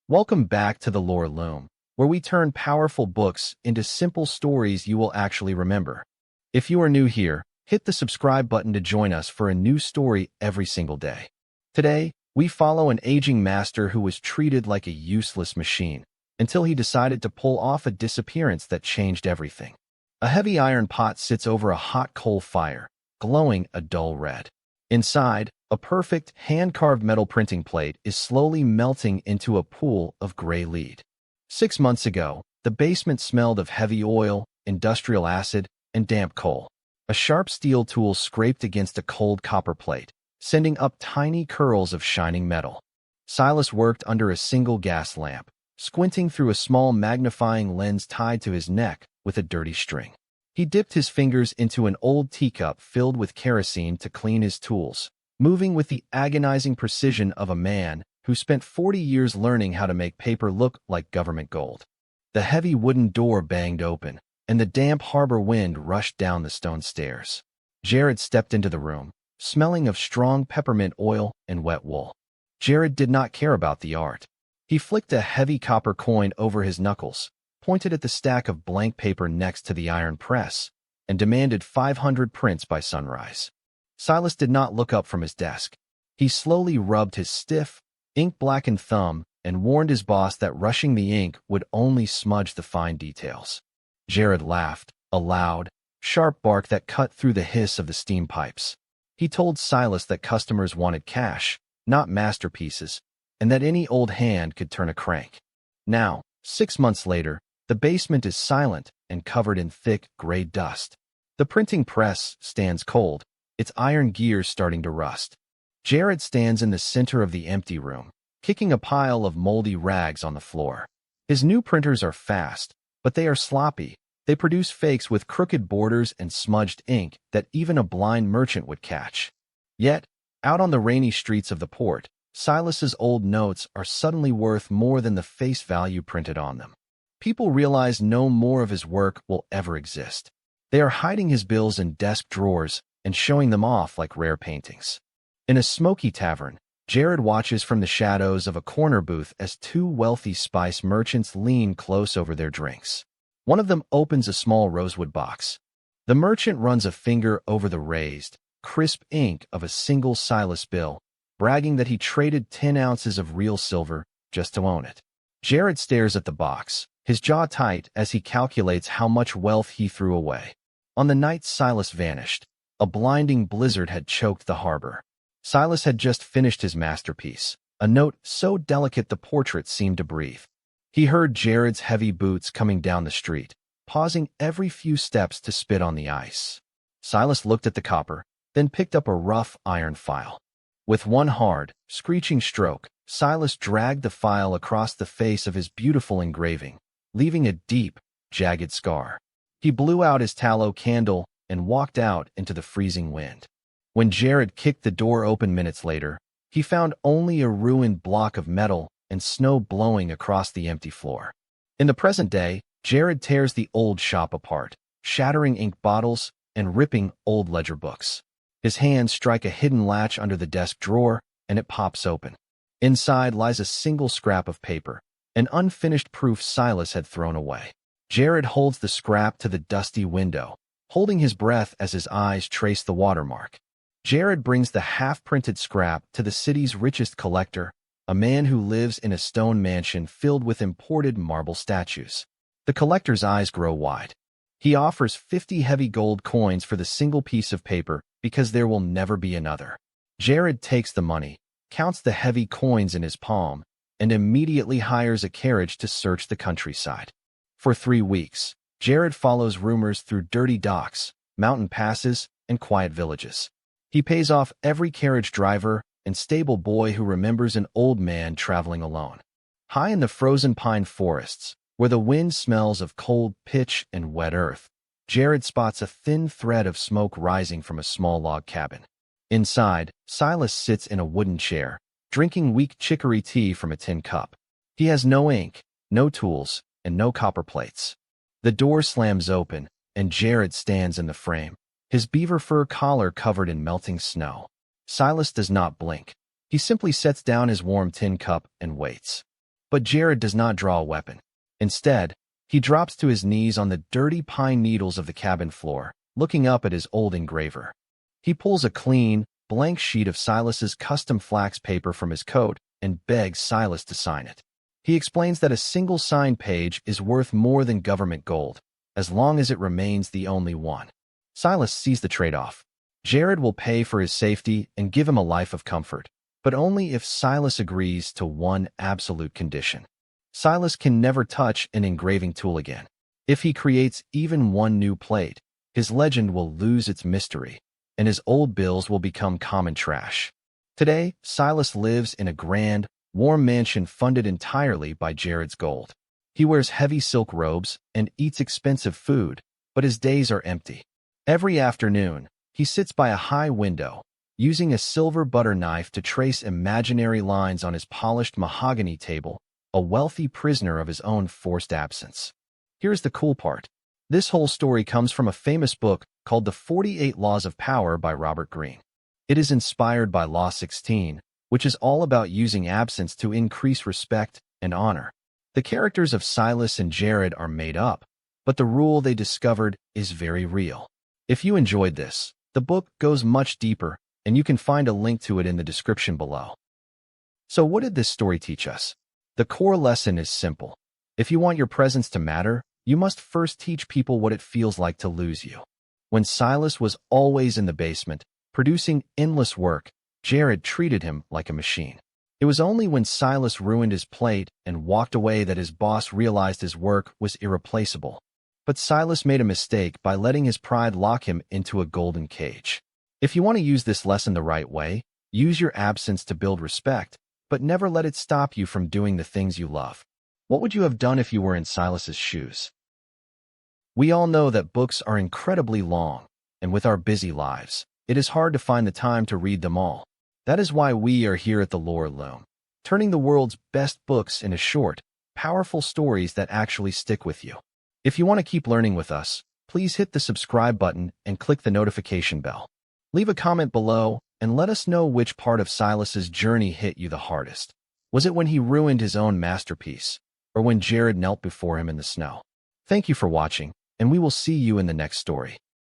Welcome back to the Loom, where we turn powerful books into simple stories you will actually remember. If you are new here, hit the subscribe button to join us for a new story every single day. Today, we follow an aging master who was treated like a useless machine until he decided to pull off a disappearance that changed everything. A heavy iron pot sits over a hot coal fire, glowing a dull red. Inside, a perfect, hand-carved metal printing plate is slowly melting into a pool of gray lead. 6 months ago, the basement smelled of heavy oil, industrial acid, and damp coal. A sharp steel tool scraped against a cold copper plate, sending up tiny curls of shining metal. Silas worked under a single gas lamp, squinting through a small magnifying lens tied to his neck with a dirty string. He dipped his fingers into an old teacup filled with kerosene to clean his tools, moving with the agonizing precision of a man who spent 40 years learning how to make paper look like government gold. The heavy wooden door banged open, and the damp harbor wind rushed down the stone stairs. Jared stepped into the room, smelling of strong peppermint oil and wet wool. Jared did not care about the art. He flicked a heavy copper coin over his knuckles, pointed at the stack of blank paper next to the iron press, and demanded 500 prints by sunrise. Silas did not look up from his desk. He slowly rubbed his stiff, ink-blackened thumb and warned his boss that rushing the ink would only smudge the fine details. Jared laughed, a loud, sharp bark that cut through the hiss of the steam pipes. He told Silas that customers wanted cash, not masterpieces, and that any old hand could turn a crank. Now, 6 months later, the basement is silent and covered in thick, gray dust. The printing press stands cold, its iron gears starting to rust. Jared stands in the center of the empty room, kicking a pile of moldy rags on the floor. His new printers are fast, but they are sloppy. They produce fakes with crooked borders and smudged ink that even a blind merchant would catch. Yet, out on the rainy streets of the port, Silas's old notes are suddenly worth more than the face value printed on them. People realize no more of his work will ever exist. They are hiding his bills in desk drawers and showing them off like rare paintings. In a smoky tavern, Jared watches from the shadows of a corner booth as two wealthy spice merchants lean close over their drinks. One of them opens a small rosewood box. The merchant runs a finger over the raised, crisp ink of a single Silas bill, bragging that he traded 10 ounces of real silver just to own it. Jared stares at the box, his jaw tight as he calculates how much wealth he threw away. On the night Silas vanished, a blinding blizzard had choked the harbor. Silas had just finished his masterpiece, a note so delicate the portrait seemed to breathe. He heard Jared's heavy boots coming down the street, pausing every few steps to spit on the ice. Silas looked at the copper, then picked up a rough iron file. With one hard, screeching stroke, Silas dragged the file across the face of his beautiful engraving, leaving a deep, jagged scar. He blew out his tallow candle and walked out into the freezing wind. When Jared kicked the door open minutes later, he found only a ruined block of metal and snow blowing across the empty floor. In the present day, Jared tears the old shop apart, shattering ink bottles and ripping old ledger books. His hands strike a hidden latch under the desk drawer, and it pops open. Inside lies a single scrap of paper, an unfinished proof Silas had thrown away. Jared holds the scrap to the dusty window, holding his breath as his eyes trace the watermark. Jared brings the half-printed scrap to the city's richest collector, a man who lives in a stone mansion filled with imported marble statues. The collector's eyes grow wide. He offers 50 heavy gold coins for the single piece of paper because there will never be another. Jared takes the money, counts the heavy coins in his palm, and immediately hires a carriage to search the countryside. For 3 weeks, Jared follows rumors through dirty docks, mountain passes, and quiet villages. He pays off every carriage driver and stable boy who remembers an old man traveling alone. High in the frozen pine forests, where the wind smells of cold pitch and wet earth, Jared spots a thin thread of smoke rising from a small log cabin. Inside, Silas sits in a wooden chair, drinking weak chicory tea from a tin cup. He has no ink, no tools, and no copper plates. The door slams open, and Jared stands in the frame, his beaver fur collar covered in melting snow. Silas does not blink. He simply sets down his warm tin cup and waits. But Jared does not draw a weapon. Instead, he drops to his knees on the dirty pine needles of the cabin floor, looking up at his old engraver. He pulls a clean, blank sheet of Silas's custom flax paper from his coat and begs Silas to sign it. He explains that a single signed page is worth more than government gold, as long as it remains the only one. Silas sees the trade-off. Jared will pay for his safety and give him a life of comfort, but only if Silas agrees to one absolute condition. Silas can never touch an engraving tool again. If he creates even one new plate, his legend will lose its mystery, and his old bills will become common trash. Today, Silas lives in a grand, warm mansion funded entirely by Jared's gold. He wears heavy silk robes and eats expensive food, but his days are empty. Every afternoon, he sits by a high window, using a silver butter knife to trace imaginary lines on his polished mahogany table, a wealthy prisoner of his own forced absence. Here's the cool part. This whole story comes from a famous book called The 48 Laws of Power by Robert Greene. It is inspired by Law 16, which is all about using absence to increase respect and honor. The characters of Silas and Jared are made up, but the rule they discovered is very real. If you enjoyed this, the book goes much deeper, and you can find a link to it in the description below. So what did this story teach us? The core lesson is simple. If you want your presence to matter, you must first teach people what it feels like to lose you. When Silas was always in the basement, producing endless work, Jared treated him like a machine. It was only when Silas ruined his plate and walked away that his boss realized his work was irreplaceable. But Silas made a mistake by letting his pride lock him into a golden cage. If you want to use this lesson the right way, use your absence to build respect, but never let it stop you from doing the things you love. What would you have done if you were in Silas's shoes? We all know that books are incredibly long, and with our busy lives, it is hard to find the time to read them all. That is why we are here at the Loom, turning the world's best books into short, powerful stories that actually stick with you. If you want to keep learning with us, please hit the subscribe button and click the notification bell. Leave a comment below and let us know which part of Silas's journey hit you the hardest. Was it when he ruined his own masterpiece, or when Jared knelt before him in the snow? Thank you for watching, and we will see you in the next story.